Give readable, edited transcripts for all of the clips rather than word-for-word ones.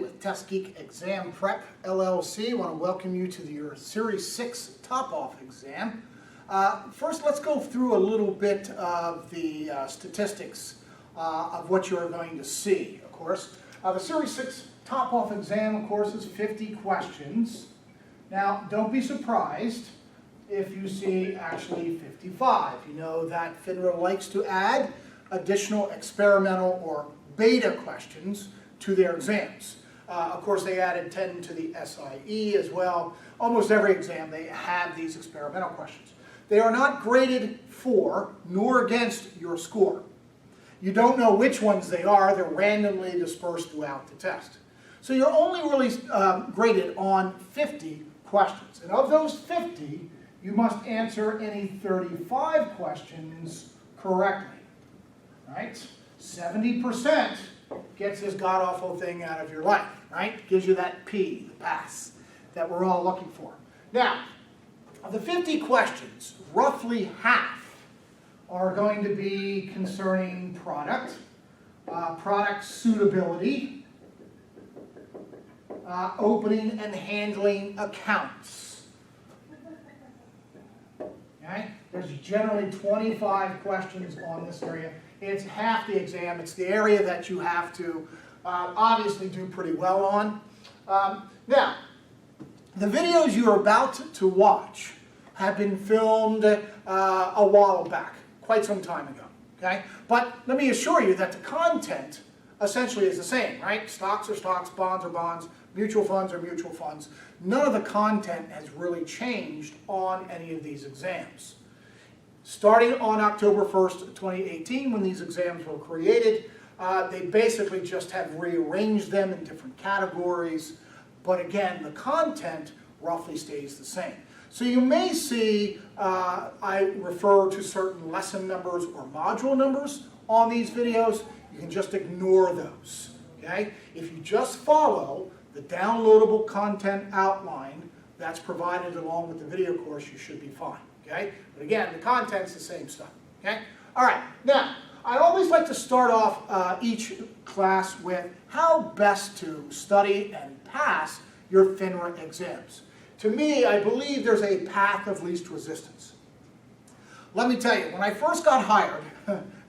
with TestGeek Exam Prep LLC. I want to welcome you to your Series 6 top-off exam. First, let's go through a little bit of the statistics of what you're going to see, of course. The Series 6 top-off exam, of course, is 50 questions. Now, don't be surprised if you see actually 55. You know that FINRA likes to add additional experimental or beta questions to their exams. Of course, they added 10 to the SIE as well. Almost every exam they have these experimental questions. They are not graded for nor against your score. You don't know which ones they are. They're randomly dispersed throughout the test. So you're only really graded on 50 questions. And of those 50, you must answer any 35 questions correctly. Right? 70% gets this god-awful thing out of your life, right? Gives you that P, the pass, that we're all looking for. Now, of the 50 questions, roughly half are going to be concerning product, product suitability, opening and handling accounts. Okay? There's generally 25 questions on this area. It's half the exam. It's the area that you have to obviously do pretty well on. Now, the videos you're about to watch have been filmed a while back, quite some time ago. Okay? But let me assure you that the content essentially is the same, right? Stocks are stocks, bonds are bonds, mutual funds are mutual funds. None of the content has really changed on any of these exams. Starting on October 1st, 2018, when these exams were created, they basically just have rearranged them in different categories. But again, the content roughly stays the same. So you may see I refer to certain lesson numbers or module numbers on these videos. You can just ignore those. Okay? If you just follow the downloadable content outline that's provided along with the video course, you should be fine. Okay? But again, the content's the same stuff. Okay? All right. Now, I always like to start off each class with how best to study and pass your FINRA exams. To me, I believe there's a path of least resistance. Let me tell you, when I first got hired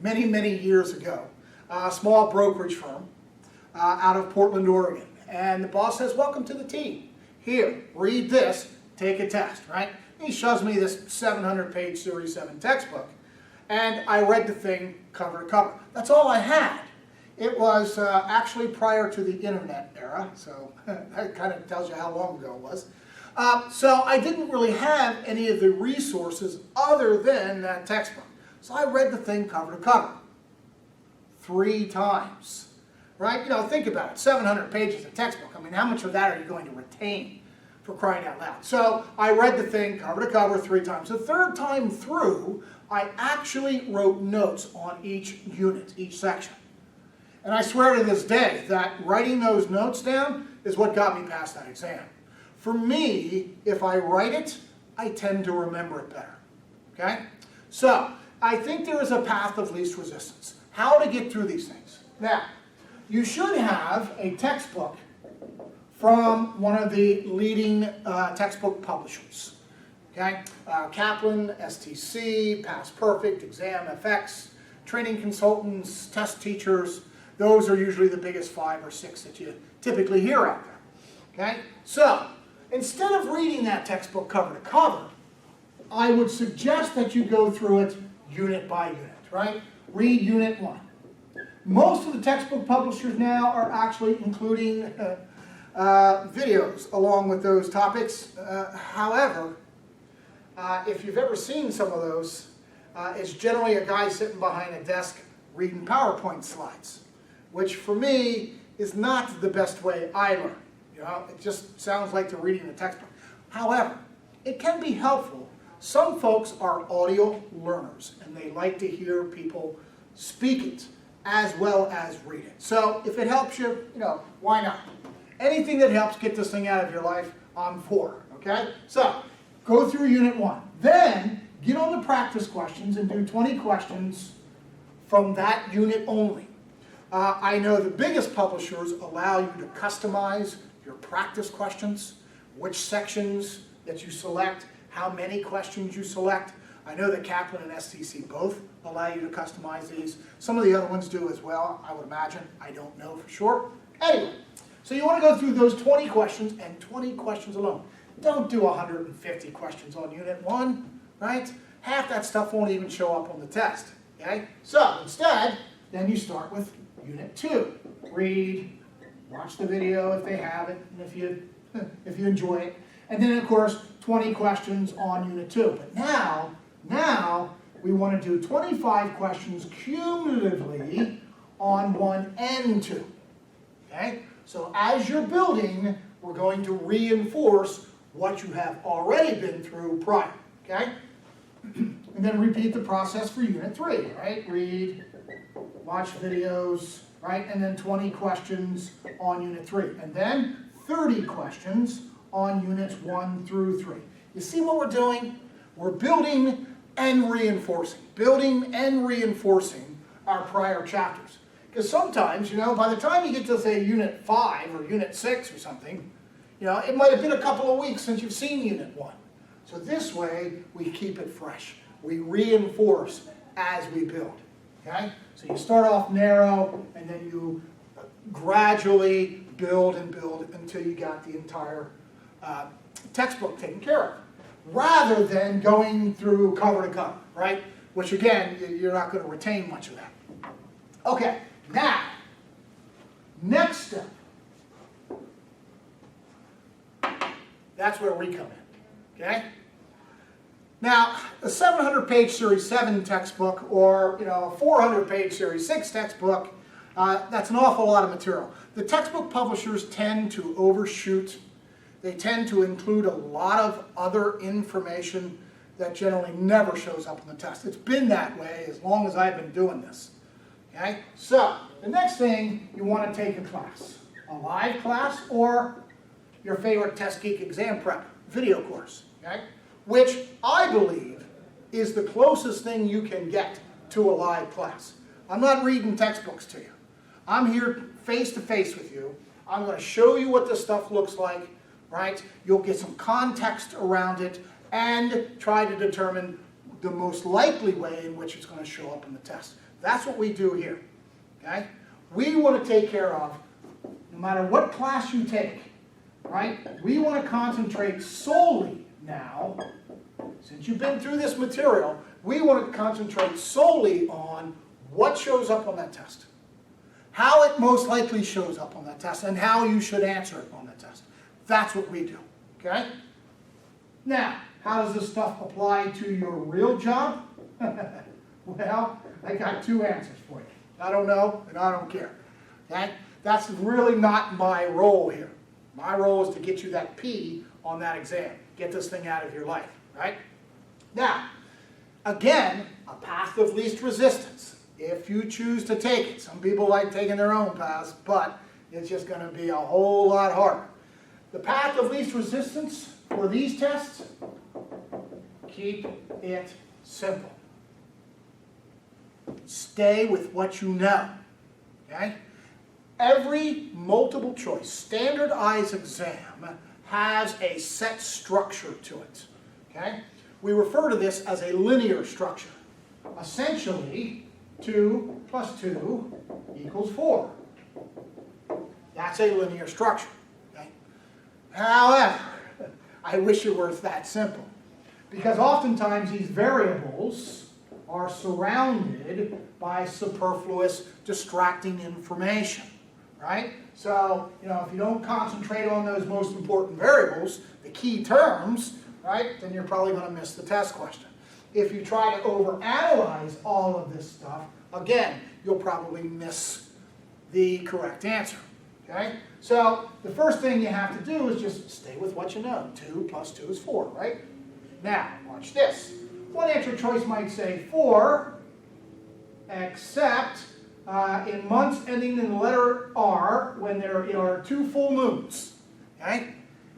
many, many years ago, a small brokerage firm out of Portland, Oregon, and the boss says, "Welcome to the team. Here, read this, take a test," right? He shoves me this 700-page Series 7 textbook, and I read the thing cover to cover. That's all I had. It was actually prior to the internet era, so that kind of tells you how long ago it was. So I didn't really have any of the resources other than that textbook. So I read the thing cover to cover 3 times, right? You know, think about it, 700 pages of textbook. I mean, how much of that are you going to retain? For crying out loud. So I read the thing cover to cover 3 times. The third time through, I actually wrote notes on each unit, each section. And I swear to this day that writing those notes down is what got me past that exam. For me, if I write it, I tend to remember it better. Okay? So, I think there is a path of least resistance. How to get through these things. Now, you should have a textbook from one of the leading textbook publishers. Okay? Kaplan, STC, Past Perfect, Exam FX, training consultants, test teachers. Those are usually the biggest 5 or 6 that you typically hear out there. Okay? So, instead of reading that textbook cover to cover, I would suggest that you go through it unit by unit, right? Read unit 1. Most of the textbook publishers now are actually including videos along with those topics. However, if you've ever seen some of those, it's generally a guy sitting behind a desk reading PowerPoint slides, which for me is not the best way I learn. You know, it just sounds like they're reading a textbook. However, it can be helpful. Some folks are audio learners, and they like to hear people speak it as well as read it. So if it helps you, you know, why not? Anything that helps get this thing out of your life, I'm for. Okay? So, go through Unit 1. Then, get on the practice questions and do 20 questions from that unit only. I know the biggest publishers allow you to customize your practice questions, which sections that you select, how many questions you select. I know that Kaplan and STC both allow you to customize these. Some of the other ones do as well, I would imagine. I don't know for sure. Anyway, so you want to go through those 20 questions and 20 questions alone. Don't do 150 questions on Unit 1, right? Half that stuff won't even show up on the test, okay? So instead, then you start with Unit 2. Read, watch the video if they have it, and if you enjoy it. And then, of course, 20 questions on Unit 2. But now we want to do 25 questions cumulatively on 1 and 2. Okay? So as you're building, we're going to reinforce what you have already been through prior. Okay? And then repeat the process for Unit 3, right? Read, watch videos, right? And then 20 questions on Unit 3. And then 30 questions on Units 1 through 3. You see what we're doing? We're building and reinforcing. Building and reinforcing our prior chapters. Because sometimes, by the time you get to, say, Unit 5 or Unit 6 or something, it might have been a couple of weeks since you've seen Unit 1. So this way, we keep it fresh. We reinforce as we build. Okay? So you start off narrow, and then you gradually build and build until you got the entire textbook taken care of, rather than going through cover to cover, right? Which again, you're not going to retain much of that. Okay, now, next step. That's where we come in, okay? Now, a 700-page Series 7 textbook or, a 400-page Series 6 textbook, that's an awful lot of material. The textbook publishers tend to overshoot. They tend to include a lot of other information that generally never shows up in the test. It's been that way as long as I've been doing this. Okay? So, the next thing, you want to take a class. A live class or your favorite TestGeek exam prep video course. Okay? Which I believe is the closest thing you can get to a live class. I'm not reading textbooks to you. I'm here face to face with you. I'm going to show you what this stuff looks like, right? You'll get some context around it and try to determine the most likely way in which it's going to show up in the test. That's what we do here, okay? We want to take care of, no matter what class you take, right? We want to concentrate solely now, since you've been through this material, we want to concentrate solely on what shows up on that test, how it most likely shows up on that test, and how you should answer it on that test. That's what we do, okay? Now, how does this stuff apply to your real job? Well, I got two answers for you. I don't know, and I don't care. Okay? That's really not my role here. My role is to get you that P on that exam. Get this thing out of your life, right? Now, again, a path of least resistance, if you choose to take it. Some people like taking their own paths, but it's just going to be a whole lot harder. The path of least resistance for these tests, keep it simple. Stay with what you know, okay? Every multiple choice standardized exam has a set structure to it, okay? We refer to this as a linear structure. Essentially, 2 plus 2 equals 4. That's a linear structure, okay? However, I wish it were that simple, because oftentimes these variables are surrounded by superfluous, distracting information, right? So, if you don't concentrate on those most important variables, the key terms, right, then you're probably going to miss the test question. If you try to overanalyze all of this stuff, again, you'll probably miss the correct answer, okay? So, the first thing you have to do is just stay with what you know. 2 plus 2 is 4, right? Now, watch this. One answer choice might say 4, except in months ending in the letter R when there are 2 full moons, okay?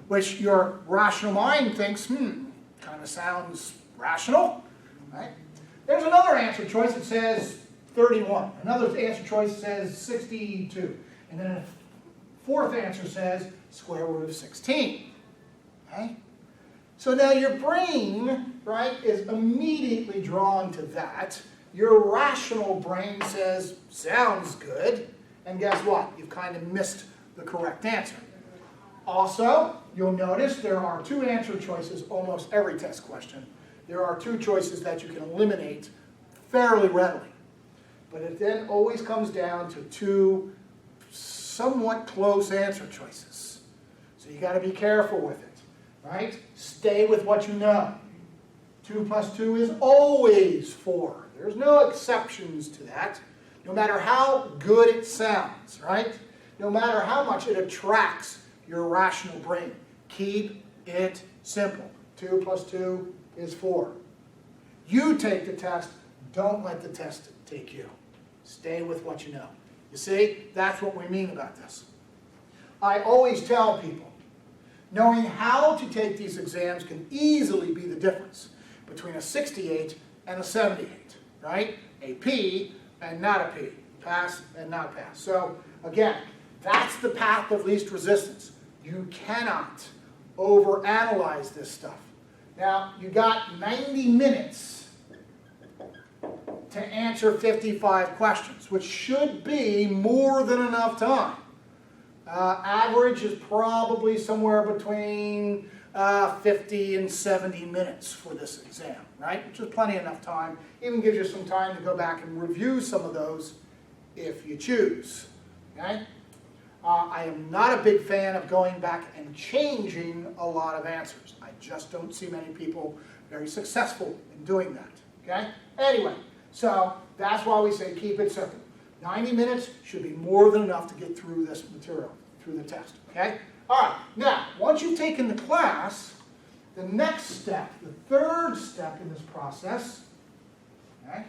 Which your rational mind thinks, kind of sounds rational, right? There's another answer choice that says 31. Another answer choice says 62. And then a fourth answer says square root of 16. Okay? So now your brain, right, is immediately drawn to that. Your rational brain says, sounds good. And guess what? You've kind of missed the correct answer. Also, you'll notice there are two answer choices almost every test question. There are two choices that you can eliminate fairly readily. But it then always comes down to two somewhat close answer choices. So you got to be careful with it, right? Stay with what you know. 2 plus 2 is always 4. There's no exceptions to that, no matter how good it sounds, right? No matter how much it attracts your rational brain. Keep it simple. 2 plus 2 is 4. You take the test. Don't let the test take you. Stay with what you know. You see, that's what we mean about this. I always tell people, knowing how to take these exams can easily be the difference between a 68 and a 78, right? A P and not a P. Pass and not pass. So, again, that's the path of least resistance. You cannot overanalyze this stuff. Now, you got 90 minutes to answer 55 questions, which should be more than enough time. Average is probably somewhere between 50 and 70 minutes for this exam, right? Which is plenty enough time. Even gives you some time to go back and review some of those if you choose, okay? I am not a big fan of going back and changing a lot of answers. I just don't see many people very successful in doing that, okay? Anyway, so that's why we say keep it simple. 90 minutes should be more than enough to get through this material, through the test, okay? All right, now, once you've taken the class, the next step, the third step in this process, okay,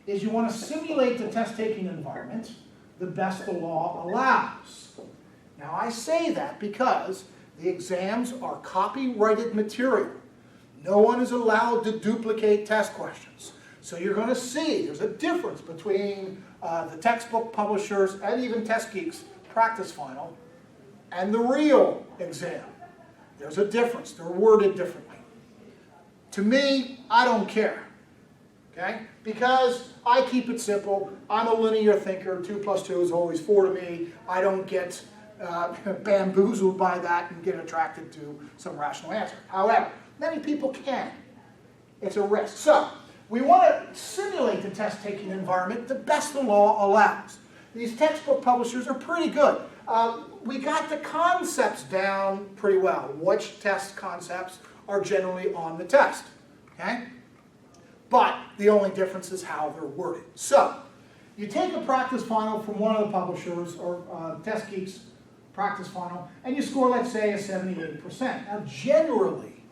is you want to simulate the test-taking environment the best the law allows. Now, I say that because the exams are copyrighted material. No one is allowed to duplicate test questions. So you're going to see there's a difference between the textbook publishers and even TestGeek's practice final and the real exam. There's a difference. They're worded differently. To me, I don't care, okay? Because I keep it simple. I'm a linear thinker. 2 plus 2 is always 4 to me. I don't get bamboozled by that and get attracted to some rational answer. However, many people can. It's a risk. So, we want to simulate the test-taking environment the best the law allows. These textbook publishers are pretty good. We got the concepts down pretty well. Which test concepts are generally on the test, okay? But the only difference is how they're worded. So, you take a practice final from one of the publishers, or TestGeek's practice final, and you score, let's say, a 78%. Now, generally,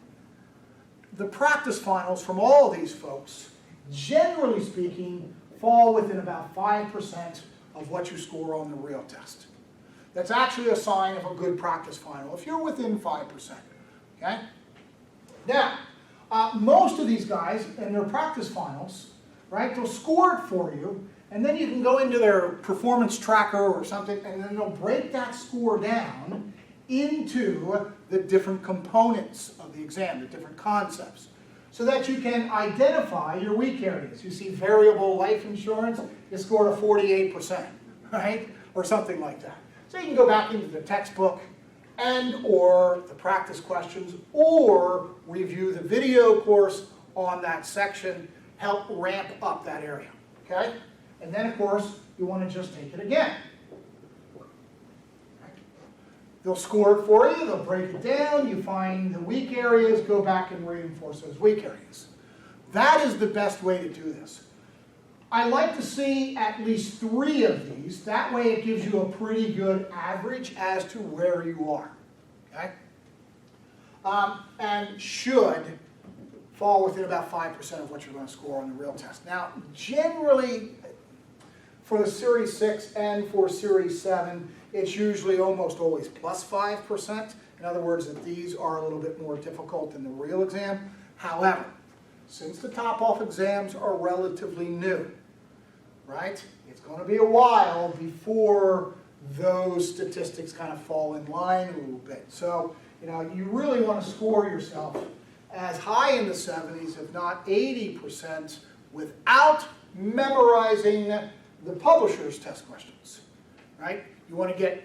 the practice finals from all these folks, generally speaking, fall within about 5% of what you score on the real test. That's actually a sign of a good practice final, if you're within 5%, okay? Now, most of these guys in their practice finals, right, they'll score it for you, and then you can go into their performance tracker or something, and then they'll break that score down into the different components of the exam, the different concepts, so that you can identify your weak areas. You see variable life insurance, you scored a 48%, right? Or something like that. So you can go back into the textbook and or the practice questions or review the video course on that section, help ramp up that area, okay? And then, of course, you want to just take it again. They'll score it for you, they'll break it down, you find the weak areas, go back and reinforce those weak areas. That is the best way to do this. I like to see at least 3 of these. That way it gives you a pretty good average as to where you are. Okay? And should fall within about 5% of what you're going to score on the real test. Now, generally, for the Series 6 and for Series 7, it's usually almost always plus 5%. In other words, that these are a little bit more difficult than the real exam. However, since the top-off exams are relatively new, right? It's going to be a while before those statistics kind of fall in line a little bit. So, you really want to score yourself as high in the 70s, if not 80%, without memorizing the publisher's test questions, right? You want to get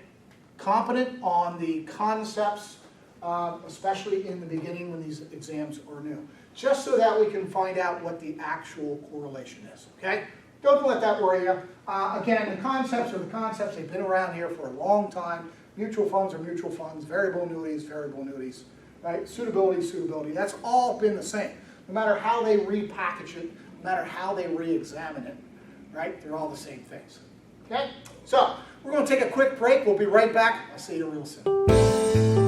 competent on the concepts, especially in the beginning when these exams are new, just so that we can find out what the actual correlation is, okay? Don't let that worry you. Again, the concepts are the concepts. They've been around here for a long time. Mutual funds are mutual funds. Variable annuities, right? Suitability. That's all been the same. No matter how they repackage it, no matter how they re-examine it, right? They're all the same things, okay? So, we're going to take a quick break. We'll be right back. I'll see you real soon.